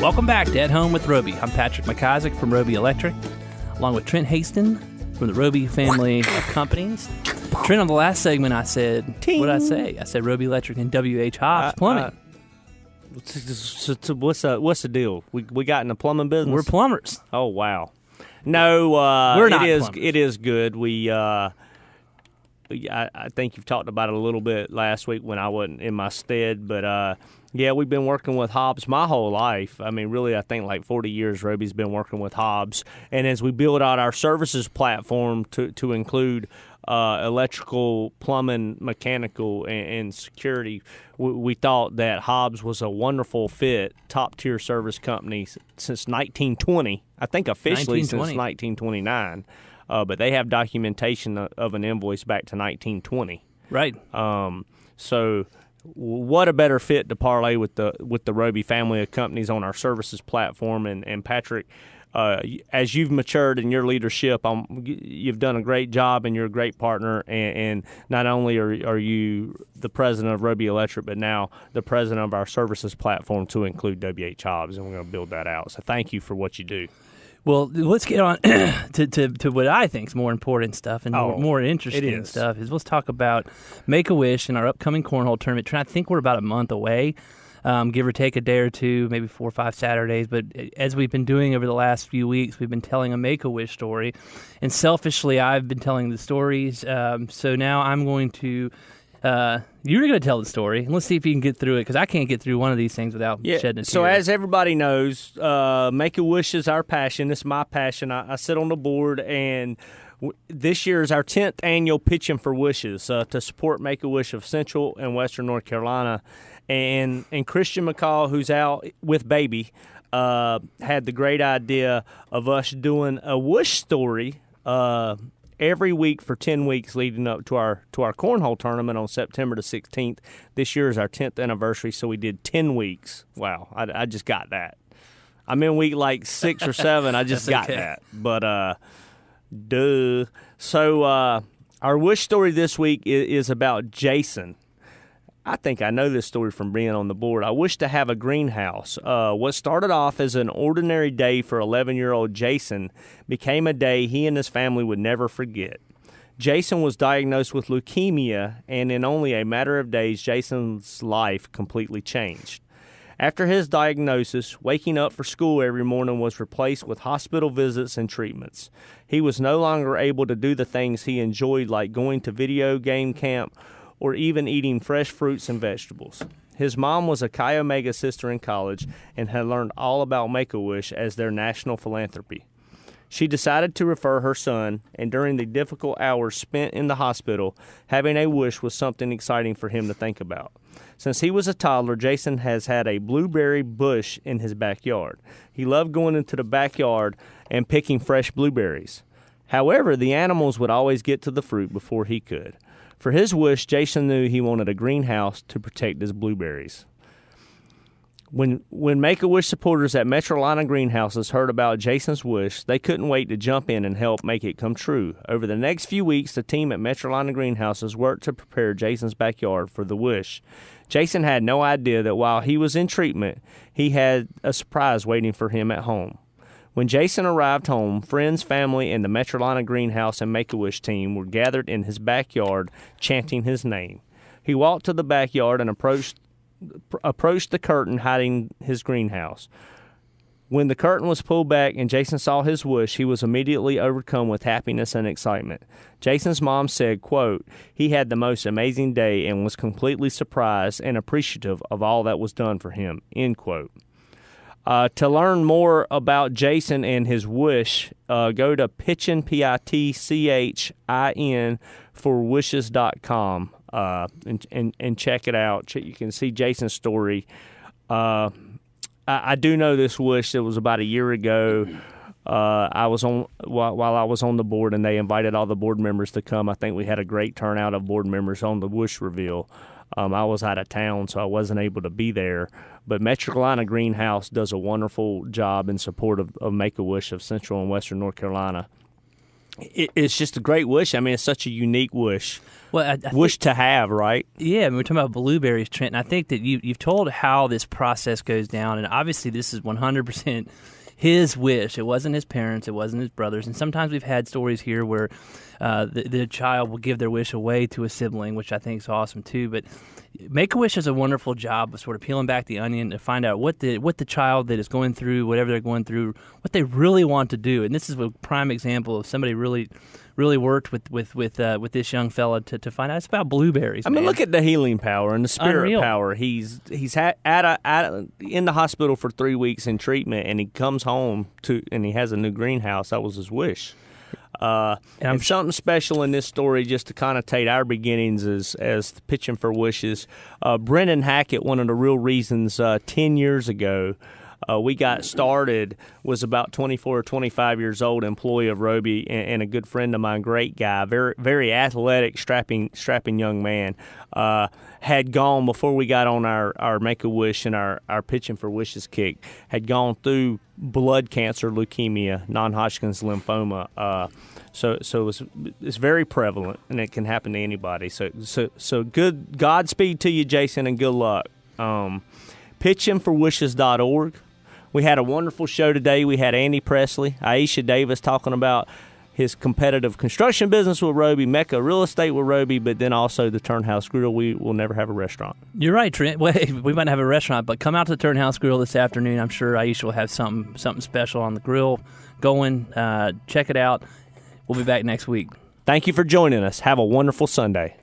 Welcome back to At Home with Roby. I'm Patrick McIsaac from Roby Electric, along with Trent Haston from the Roby family of companies. Trent, on the last segment, I said, what did I say? I said Roby Electric and W.H. Hobbs Plumbing. What's the deal? We got in the plumbing business? We're plumbers. Oh, wow. No, we're not plumbers. It is good. I think you've talked about it a little bit last week when I wasn't in my stead, but yeah, we've been working with Hobbs my whole life. I mean, really, I think like 40 years Roby's been working with Hobbs. And as we build out our services platform to include electrical, plumbing, mechanical, and security, we thought that Hobbs was a wonderful fit, top-tier service company since 1920. I think officially since 1929. But they have documentation of an invoice back to 1920. Right. So what a better fit to parlay with the Roby family of companies on our services platform. And Patrick, as you've matured in your leadership, you've done a great job and you're a great partner. And not only are you the president of Roby Electric, but now the president of our services platform to include W.H. Hobbs, and we're going to build that out. So thank you for what you do. Well, let's get on to what I think is more important stuff and more interesting stuff. Let's talk about Make-A-Wish and our upcoming Cornhole tournament. I think we're about a month away, give or take a day or two, maybe 4 or 5 Saturdays. But as we've been doing over the last few weeks, we've been telling a Make-A-Wish story. And selfishly, I've been telling the stories. So now I'm going to... you're going to tell the story, and let's see if you can get through it, because I can't get through one of these things without shedding a tear. So as everybody knows, Make-A-Wish is our passion. It's my passion. I sit on the board, and this year is our 10th annual Pitching for Wishes to support Make-A-Wish of Central and Western North Carolina. And Christian McCall, who's out with baby, had the great idea of us doing a wish story every week for 10 weeks leading up to our Cornhole tournament on September the 16th. This year is our 10th anniversary, so we did 10 weeks. Wow, I just got that. I'm in week like 6 or 7. I just got that. But, duh. So our wish story this week is about Jason. I think I know this story from being on the board. I wish to have a greenhouse. What started off as an ordinary day for 11-year-old Jason became a day he and his family would never forget. Jason was diagnosed with leukemia, and in only a matter of days, Jason's life completely changed. After his diagnosis, waking up for school every morning was replaced with hospital visits and treatments. He was no longer able to do the things he enjoyed, like going to video game camp or even eating fresh fruits and vegetables. His mom was a Chi Omega sister in college and had learned all about Make-A-Wish as their national philanthropy. She decided to refer her son, and during the difficult hours spent in the hospital, having a wish was something exciting for him to think about. Since he was a toddler, Jason has had a blueberry bush in his backyard. He loved going into the backyard and picking fresh blueberries. However, the animals would always get to the fruit before he could. For his wish, Jason knew he wanted a greenhouse to protect his blueberries. When Make-A-Wish supporters at Metrolina Greenhouses heard about Jason's wish, they couldn't wait to jump in and help make it come true. Over the next few weeks, the team at Metrolina Greenhouses worked to prepare Jason's backyard for the wish. Jason had no idea that while he was in treatment, he had a surprise waiting for him at home. When Jason arrived home, friends, family, and the Metrolina Greenhouse and Make-A-Wish team were gathered in his backyard chanting his name. He walked to the backyard and approached the curtain hiding his greenhouse. When the curtain was pulled back and Jason saw his wish, he was immediately overcome with happiness and excitement. Jason's mom said, quote, "He had the most amazing day and was completely surprised and appreciative of all that was done for him," end quote. To learn more about Jason and his wish, go to pitchin, Pitchin, for wishes.com and check it out. You can see Jason's story. I do know this wish. It was about a year ago. I was on while I was on the board, and they invited all the board members to come. I think we had a great turnout of board members on the wish reveal. I was out of town, so I wasn't able to be there. But Metrolina Greenhouse does a wonderful job in support of Make-A-Wish of Central and Western North Carolina. It's just a great wish. I mean, it's such a unique wish. Well, wish to have, right? Yeah, I mean, we're talking about blueberries, Trent, and I think that you've told how this process goes down, and obviously this is 100% his wish. It wasn't his parents, it wasn't his brothers, and sometimes we've had stories here where the child will give their wish away to a sibling, which I think is awesome too, but Make-A-Wish does a wonderful job of sort of peeling back the onion to find out what the child that is going through, whatever they're going through, what they really want to do, and this is a prime example of somebody really worked with this young fella to find out. It's about blueberries. I mean, look at the healing power and the spirit Unreal. power. He's in the hospital for 3 weeks in treatment, and he comes home and he has a new greenhouse. That was his wish. And something special in this story, just to connotate our beginnings as pitching for wishes. Brendan Hackett, one of the real reasons 10 years ago we got started, was about 24 or 25 years old, employee of Roby, and a good friend of mine, great guy, very very athletic, strapping young man. Had gone, before we got on our Make-A-Wish and our Pitching for Wishes kick, had gone through blood cancer, leukemia, non-Hodgkin's lymphoma. So it's very prevalent, and it can happen to anybody. So good Godspeed to you, Jason, and good luck. Pitchingforwishes.org. We had a wonderful show today. We had Andy Presley, Aisha Davis talking about his competitive construction business with Roby, Mecca Real Estate with Roby, but then also the Turnhouse Grill. We will never have a restaurant. You're right, Trent. Wait, we might not have a restaurant, but come out to the Turnhouse Grill this afternoon. I'm sure Aisha will have something special on the grill going. Check it out. We'll be back next week. Thank you for joining us. Have a wonderful Sunday.